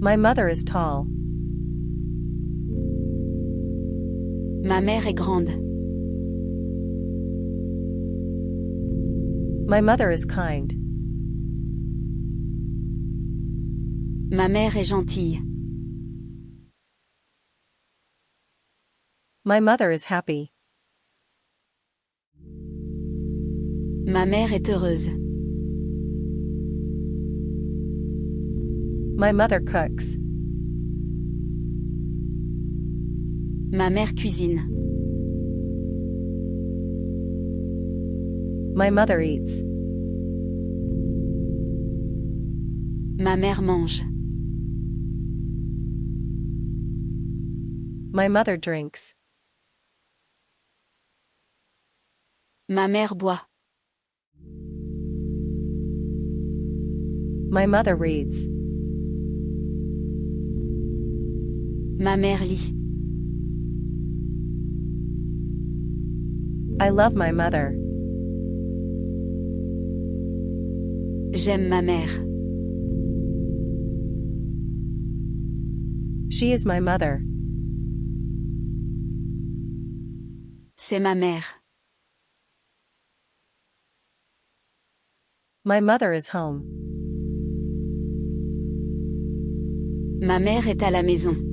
My mother is tall. Ma mère est grande. My mother is kind. Ma mère est gentille. My mother is happy. Ma mère est heureuse. My mother cooks. Ma mère cuisine. My mother eats. Ma mère mange. My mother drinks. Ma mère boit. My mother reads. Ma mère lit. I love my mother. J'aime ma mère. She is my mother. C'est ma mère. My mother is home. Ma mère est à la maison.